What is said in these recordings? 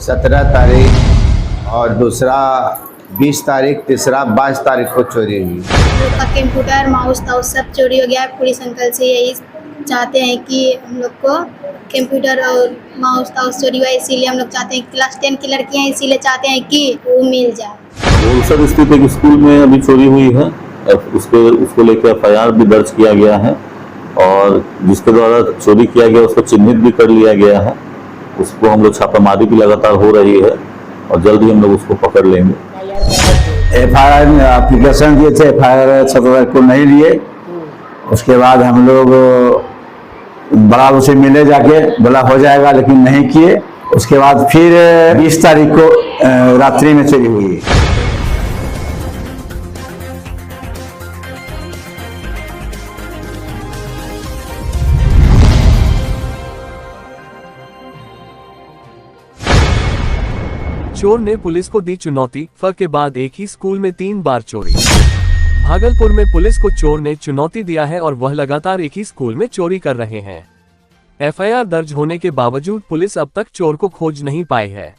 17 तारीख और दूसरा 20 तारीख, तीसरा 22 तारीख को चोरी हुई। लोग का कंप्यूटर, माउस ताउस सब चोरी हो गया है। पुलिस अंकल से यही चाहते हैं कि हम लोग को कंप्यूटर और माउस ताउस चोरी हुआ है, इसीलिए हम लोग चाहते हैं, क्लास 10 की लड़कियां इसीलिए चाहते हैं कि वो मिल जाए। भोलसर स्थित एक स्कूल में अभी चोरी हुई है, उसको लेकर FIR भी दर्ज किया गया है और जिसके द्वारा चोरी किया गया उसको चिन्हित भी कर लिया गया है। उसको हम लोग छापामारी भी लगातार हो रही है और जल्द ही हम लोग उसको पकड़ लेंगे। FIR एप्लीकेशन दिए थे, FIR 17 को नहीं लिए। उसके बाद हम लोग बड़ा उसे मिले, जाके बोला हो जाएगा, लेकिन नहीं किए। उसके बाद फिर 20 तारीख को रात्रि में चोरी हुई। चोर ने पुलिस को दी चुनौती, फर के बाद एक ही स्कूल में 3 बार चोरी। भागलपुर में पुलिस को चोर ने चुनौती दिया है और वह लगातार एक ही स्कूल में चोरी कर रहे हैं। FIR दर्ज होने के बावजूद पुलिस अब तक चोर को खोज नहीं पाई है।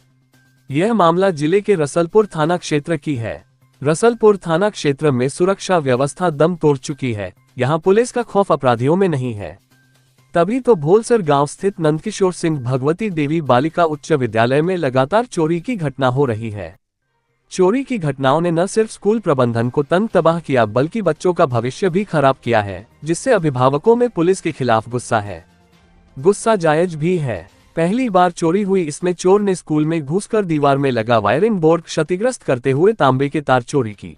यह मामला जिले के रसलपुर थाना क्षेत्र की है। रसलपुर थाना क्षेत्र में सुरक्षा व्यवस्था दम तोड़ चुकी है। यहाँ पुलिस का खौफ अपराधियों में नहीं है। तभी तो भोलसर गांव स्थित नंदकिशोर सिंह भगवती देवी बालिका उच्च विद्यालय में लगातार चोरी की घटना हो रही है। चोरी की घटनाओं ने न सिर्फ स्कूल प्रबंधन को तंग तबाह किया बल्कि बच्चों का भविष्य भी खराब किया है, जिससे अभिभावकों में पुलिस के खिलाफ गुस्सा है। गुस्सा जायज भी है। पहली बार चोरी हुई इसमें चोर ने स्कूल में घुसकर दीवार में लगा वायरिंग बोर्ड क्षतिग्रस्त करते हुए तांबे के तार चोरी की।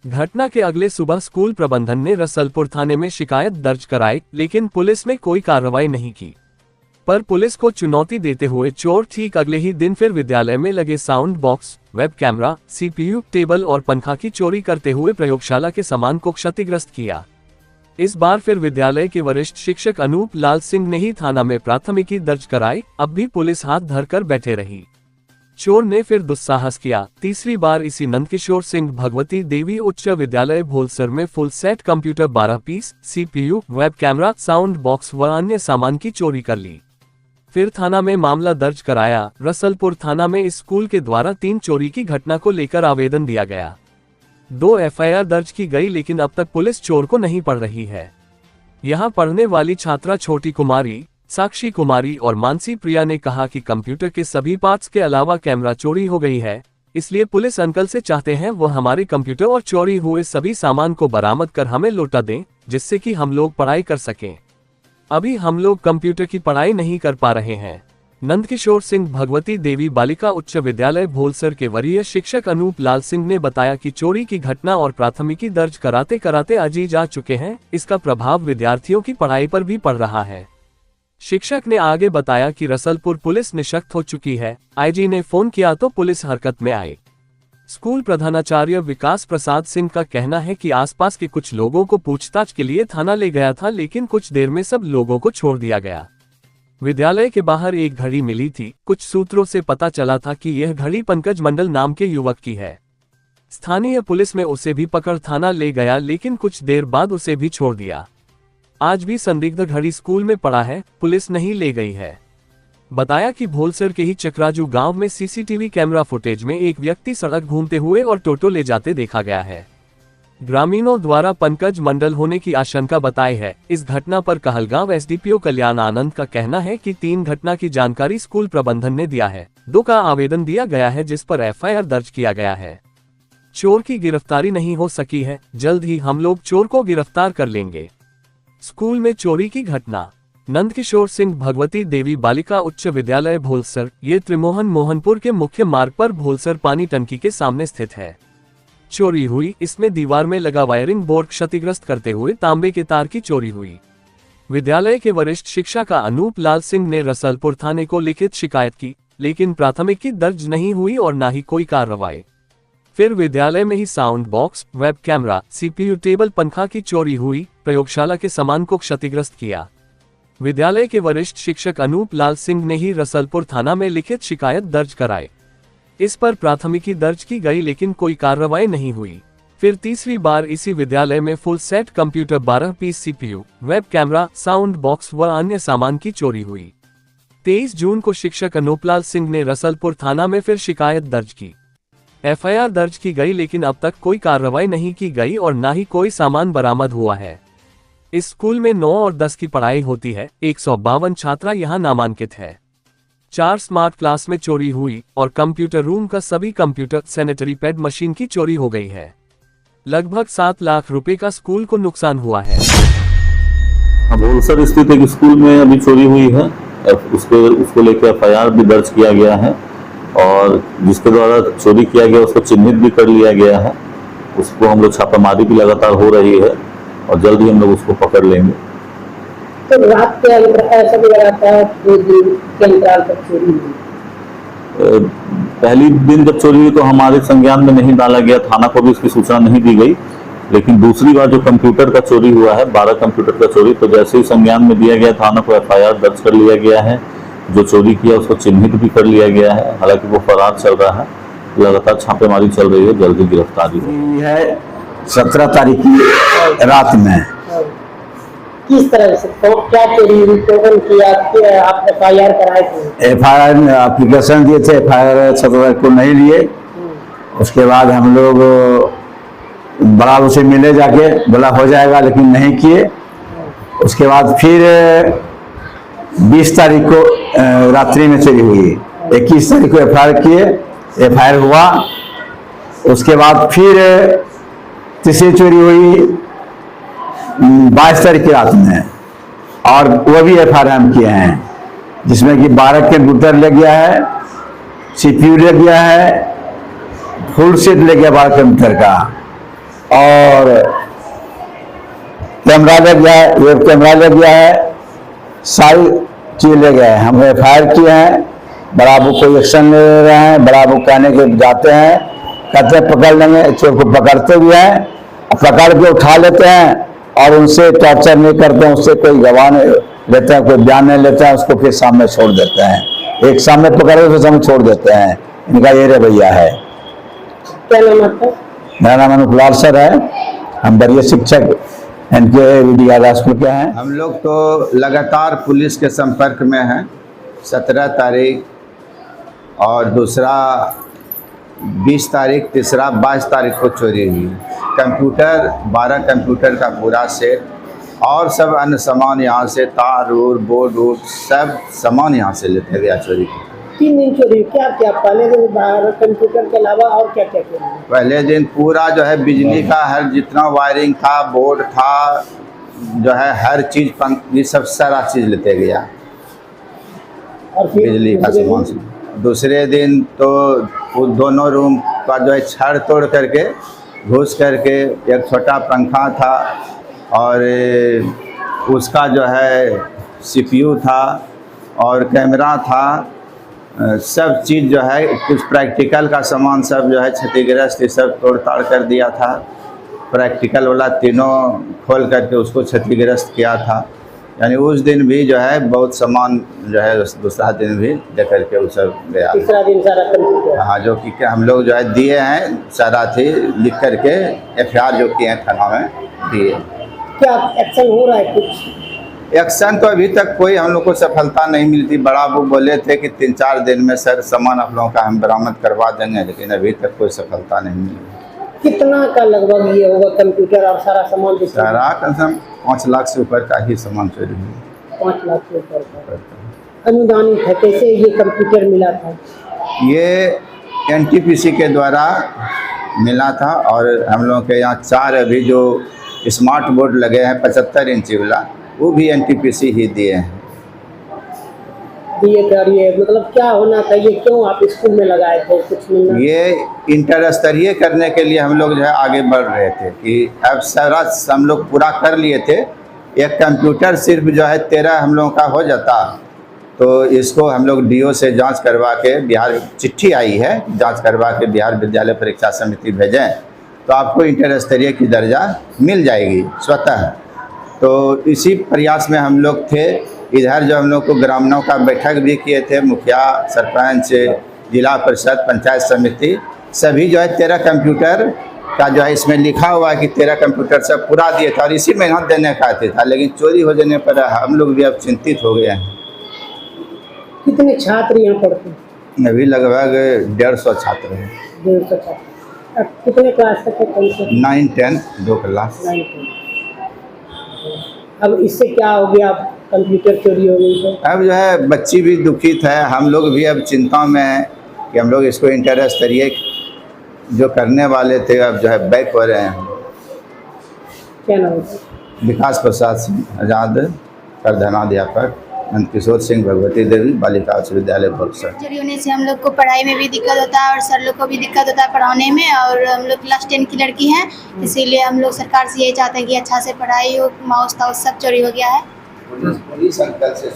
घटना के अगले सुबह स्कूल प्रबंधन ने रसलपुर थाने में शिकायत दर्ज कराई, लेकिन पुलिस ने कोई कार्रवाई नहीं की। पर पुलिस को चुनौती देते हुए चोर ठीक अगले ही दिन फिर विद्यालय में लगे sound box, web camera, CPU, table और पंखा की चोरी करते हुए प्रयोगशाला के सामान को क्षतिग्रस्त किया। इस बार फिर विद्यालय के वरिष्ठ शिक्षक अनूप लाल सिंह ने ही थाना में प्राथमिकी दर्ज कराई। अब भी पुलिस हाथ धरकर बैठे रही। चोर ने फिर दुस्साहस किया। तीसरी बार इसी नंदकिशोर सिंह भगवती देवी उच्च विद्यालय भोलसर में full set computer 12 piece, CPU, web camera, sound box व अन्य सामान की चोरी कर ली। फिर थाना में मामला दर्ज कराया। रसलपुर थाना में इस स्कूल के द्वारा 3 चोरी की घटना को लेकर आवेदन दिया गया। 2 FIR दर्ज की गई, लेकिन अब तक पुलिस चोर को नहीं पकड़ रही है। यहाँ पढ़ने वाली छात्रा छोटी कुमारी, साक्षी कुमारी और मानसी प्रिया ने कहा कि कंप्यूटर के सभी पार्ट्स के अलावा कैमरा चोरी हो गई है, इसलिए पुलिस अंकल से चाहते हैं वो हमारे कंप्यूटर और चोरी हुए सभी सामान को बरामद कर हमें लौटा दें, जिससे कि हम लोग पढ़ाई कर सकें। अभी हम लोग कंप्यूटर की पढ़ाई नहीं कर पा रहे हैं। नंदकिशोर सिंह भगवती देवी बालिका उच्च विद्यालय भोलसर के वरीय शिक्षक अनूप लाल सिंह ने बताया कि चोरी की घटना और प्राथमिकी दर्ज कराते कराते अजीज आ चुके हैं। इसका प्रभाव विद्यार्थियों की पढ़ाई पर भी पड़ रहा है। शिक्षक ने आगे बताया कि रसलपुर पुलिस निशक्त हो चुकी है। IG ने फोन किया तो पुलिस हरकत में आई। स्कूल प्रधानाचार्य विकास प्रसाद सिंह का कहना है कि आसपास के कुछ लोगों को पूछताछ के लिए थाना ले गया था, लेकिन कुछ देर में सब लोगों को छोड़ दिया गया। विद्यालय के बाहर एक घड़ी मिली थी। कुछ सूत्रों से पता चला था कि यह घड़ी पंकज मंडल नाम के युवक की है। स्थानीय पुलिस में उसे भी पकड़ थाना ले गया, लेकिन कुछ देर बाद उसे भी छोड़ दिया। आज भी संदिग्ध घड़ी स्कूल में पड़ा है, पुलिस नहीं ले गई है। बताया कि भोलसर के ही चक्राजू गांव में CCTV कैमरा फुटेज में एक व्यक्ति सड़क घूमते हुए और टोटो ले जाते देखा गया है। ग्रामीणों द्वारा पंकज मंडल होने की आशंका बताई है। इस घटना पर कहलगांव SDPO कल्याण आनंद का कहना है कि 3 घटना की जानकारी स्कूल प्रबंधन ने दिया है। 2 का आवेदन दिया गया है, जिस पर FIR दर्ज किया गया है। चोर की गिरफ्तारी नहीं हो सकी है, जल्द ही हम लोग चोर को गिरफ्तार कर लेंगे। स्कूल में चोरी की घटना। नंदकिशोर सिंह भगवती देवी बालिका उच्च विद्यालय भोलसर, ये त्रिमोहन मोहनपुर के मुख्य मार्ग पर भोलसर पानी टंकी के सामने स्थित है। चोरी हुई इसमें दीवार में लगा वायरिंग बोर्ड क्षतिग्रस्त करते हुए तांबे के तार की चोरी हुई। विद्यालय के वरिष्ठ शिक्षक अनूप लाल सिंह ने रसलपुर थाने को लिखित शिकायत की, लेकिन प्राथमिकी दर्ज नहीं हुई और न ही कोई कार्रवाई। फिर विद्यालय में ही sound box, web camera, CPU, table, पंखा की चोरी हुई। प्रयोगशाला के सामान को क्षतिग्रस्त किया। विद्यालय के वरिष्ठ शिक्षक अनूप लाल सिंह ने ही रसलपुर थाना में लिखित शिकायत दर्ज कराई। इस पर प्राथमिकी दर्ज की गई, लेकिन कोई कार्रवाई नहीं हुई। फिर तीसरी बार इसी विद्यालय में full set computer 12 piece CPU, web camera, sound box व अन्य सामान की चोरी हुई। 23 जून को शिक्षक अनूपलाल सिंह ने रसलपुर थाना में फिर शिकायत दर्ज की। एफआईआर दर्ज की गई, लेकिन अब तक कोई कार्रवाई नहीं की गई और न ही कोई सामान बरामद हुआ है। इस स्कूल में 9 और 10 की पढ़ाई होती है। 152 छात्रा यहाँ नामांकित है। 4 स्मार्ट क्लास में चोरी हुई और कंप्यूटर रूम का सभी कंप्यूटर, सैनिटरी पैड मशीन की चोरी हो गई है। लगभग 7 लाख रुपए का स्कूल को नुकसान हुआ है। अब होलसर स्थित एक स्कूल में अभी चोरी हुई है और उसको लेकर एफआईआर भी दर्ज किया गया है और जिसके द्वारा चोरी किया गया उसको चिन्हित भी कर लिया गया है। उसको हम लोग छापामारी भी लगातार हो रही है और जल्द ही हम लोग उसको पकड़ लेंगे। तो रात के ऐसा भी लगाता है के अंतराल पर चोरी हुई। पहली दिन जब चोरी हुई तो हमारे संज्ञान में नहीं डाला गया, थाना को भी इसकी सूचना नहीं दी गई। लेकिन दूसरी बार जो कंप्यूटर का चोरी हुआ है, 12 कंप्यूटर का चोरी, तो जैसे ही संज्ञान में दिया गया थाना को एफआईआर दर्ज कर लिया गया है। जो चोरी किया उसको चिन्हित भी कर लिया गया है। हालांकि वो फरार चल रहा है, लगातार छापेमारी चल रही है, जल्दी गिरफ्तारी होगी। है 17 तारीख की रात में। किस तरह से तो क्या चोरी हुई, टोकन किया, आप एफआईआर कराए थे? एफआईआर एप्लीकेशन दिए थे, एफआईआर 17 को नहीं लिए। उसके बाद हम लोग बड़ा उसे मिले जाके, बोला हो जाएगा, लेकिन नहीं किए। उसके बाद फिर 20 तारीख को रात्रि में चोरी हुई। 21 तारीख को एफआईआर किए, एफआईआर हुआ। उसके बाद फिर तीसरी चोरी हुई 22 तारीख की रात में, और वो भी एफआईआर हम किए हैं, जिसमें कि 12 कंप्यूटर ले गया है, सीपीयू ले गया है, फुल सेट ले गया 12 कंप्यूटर का, और कैमरा ले गया है, वेब कैमरा ले गया है, सारी चीज ले गए हैं। हम एफआईआर किए हैं। बड़ा बुक को एक्शन ले रहे हैं। बड़ा बुक कहने के जाते हैं, कहते हैं पकड़ लेंगे, चोर को पकड़ते भी हैं, पकड़ के उठा लेते हैं और उनसे टॉर्चर नहीं करते हैं, उससे कोई गवाह नहीं लेते हैं, कोई बयान नहीं लेते हैं, उसको फिर सामने छोड़ देते हैं। एक सामने पकड़े उसे सामने छोड़ देते हैं। इनका ये रवैया है। क्या नाम आपका? मेरा नाम अनूपलाल सर है। हम वरीय शिक्षक एनके विद्यालय स्कूल के हैं। हम लोग तो लगातार पुलिस के संपर्क में हैं। 17 तारीख और दूसरा 20 तारीख, तीसरा 22 तारीख को चोरी हुई। कंप्यूटर 12 कंप्यूटर का पूरा सेट और सब अन्य सामान यहाँ से, तार और बोर्ड वोर्ड सब सामान यहाँ से लेते गया चोरी। 3 दिन चोरी। क्या क्या पहले दिन 12 कंप्यूटर के अलावा और क्या क्या चोरी? पहले दिन पूरा जो है बिजली का हर जितना वायरिंग था, बोर्ड था, जो है हर चीज, ये सब सारा चीज लेते गया, और फिर बिजली का सामान। दूसरे दिन तो वो दोनों रूम का जो है छड़ तोड़ करके, घुस करके, एक छोटा पंखा था और उसका जो है सीपीयू था और कैमरा था, सब चीज़ जो है, कुछ प्रैक्टिकल का सामान सब जो है क्षतिग्रस्त, ये सब तोड़ ताड़ कर दिया था। प्रैक्टिकल वाला तीनों खोल करके उसको क्षतिग्रस्त किया था। यानी उस दिन भी जो है बहुत सामान जो है, दूसरा दिन भी दे करके वो सब गया। तीसरा दिन सारा कंप्यूटर, हाँ, जो कि हम लोग जो है दिए हैं, सारा थी लिख करके एफआईआर जो किए हैं थाना में दिए। क्या एक्शन हो रहा है? कुछ एक्शन तो अभी तक कोई हम लोग को सफलता नहीं मिलती। बड़ा वो बोले थे कि 3-4 दिन में सर सामान आप लोगों का हम बरामद करवा देंगे, लेकिन अभी तक कोई सफलता नहीं मिली। कितना का लगभग ये होगा कंप्यूटर और सारा सामान? सारा कम से कम 5 लाख से ऊपर का ही सामान चोरी हुआ। 5 लाख से ऊपर का अनुदानित है। कैसे ये कंप्यूटर मिला था? ये एनटीपीसी के द्वारा मिला था और हम लोगों के यहाँ 4 अभी जो स्मार्ट बोर्ड लगे हैं 75 इंची वाला, वो भी एनटीपीसी ही दिए हैं। दिए करिए, मतलब क्या होना चाहिए, क्यों आप स्कूल में लगाए थे? कुछ मिलना? ये इंटर स्तरीय करने के लिए हम लोग जो है आगे बढ़ रहे थे कि अब सारा हम लोग पूरा कर लिए थे। एक कंप्यूटर सिर्फ जो है 13 हम लोगों का हो जाता, तो इसको हम लोग डीओ से जांच करवा के, बिहार चिट्ठी आई है, जांच करवा के बिहार विद्यालय परीक्षा समिति भेजें तो आपको इंटर स्तरीय की दर्जा मिल जाएगी स्वतः। तो इसी प्रयास में हम लोग थे। इधर जो हम लोग को ग्रामीणों का बैठक भी किए थे, मुखिया, सरपंच, जिला परिषद, पंचायत समिति, सभी जो है 13 कंप्यूटर का जो है इसमें लिखा हुआ है कि 13 कंप्यूटर सब पूरा दिए था और इसी मेहनत देने का था, लेकिन चोरी हो जाने पर हम लोग भी अब चिंतित हो गए हैं। कितने छात्र यहाँ पढ़ते हैं? अभी लगभग 150 छात्र हैं। 150 छात्र। अब कितने क्लास तक है? कौन से? 9, 10 2 क्लास। 9, 10। अब इससे क्या हो गया? अब कंप्यूटर चोरी हो गई तो अब जो है बच्ची भी दुखित है, हम लोग भी अब चिंता में हैं कि हम लोग इसको इंटर स्तरीय जो करने वाले थे अब जो है बैक हो रहे हैं। क्या नाम है? विकास प्रसाद सिंह आज़ाद, प्रधानाध्यापक, नंदकिशोर सिंह, भगवती देवी बालिका उच्च विद्यालय बक्सर। चोरी होने से हम लोग को पढ़ाई में भी दिक्कत होता है और सर लोग को भी दिक्कत होता है पढ़ाने में। और हम लोग क्लास 10 की लड़की हैं, इसीलिए हम लोग सरकार से यही चाहते हैं कि अच्छा से पढ़ाई हो। माउस ताउस सब चोरी हो गया है। पुलिस अंकल से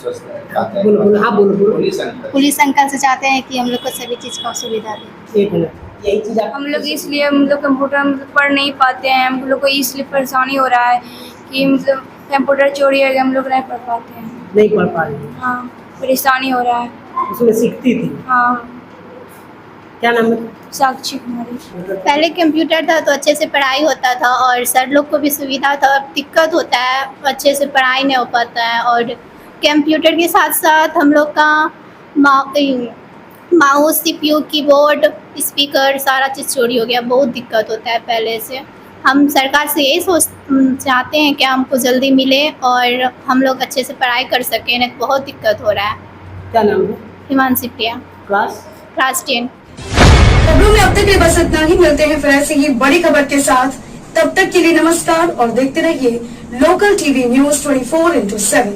पुलिस अंकल से चाहते हैं कि हम लोग को सभी चीज़ का सुविधा दें। एक मिनट, यही चीज़ आप हम लोग इसलिए मतलब कंप्यूटर मतलब पढ़ नहीं पाते हैं। हम लोग को इसलिए परेशानी हो रहा है कि मतलब कंप्यूटर चोरी है, हम लोग नहीं पढ़ पाते हैं। नहीं पढ़ पा रही हैं। हाँ, परेशानी हो रहा है। उसमें सीखती थी। हाँ, क्या नाम है? साक्षी कुमारी। पहले कंप्यूटर था तो अच्छे से पढ़ाई होता था और सर लोग को भी सुविधा था। अब दिक्कत होता है, अच्छे से पढ़ाई नहीं हो पाता है। और कंप्यूटर के साथ साथ हम लोग का माउस, CPU, कीबोर्ड, स्पीकर सारा चीज़ चोरी हो गया। बहुत दिक्कत होता है पहले से। हम सरकार से यही चाहते हैं कि हमको जल्दी मिले और हम लोग अच्छे से पढ़ाई कर सकें, नहीं तो बहुत दिक्कत हो रहा है। क्या नाम है? हिमांशी प्रिया, क्लास क्लास 10। खबरों में अब तक के लिए बस इतना ही। मिलते हैं फिर ऐसी ही बड़ी खबर के साथ। तब तक के लिए नमस्कार और देखते रहिए लोकल टीवी न्यूज 24/7।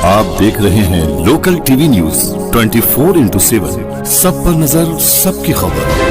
आप देख रहे हैं लोकल टीवी न्यूज 24/7। सब पर नजर, सबकी खबर।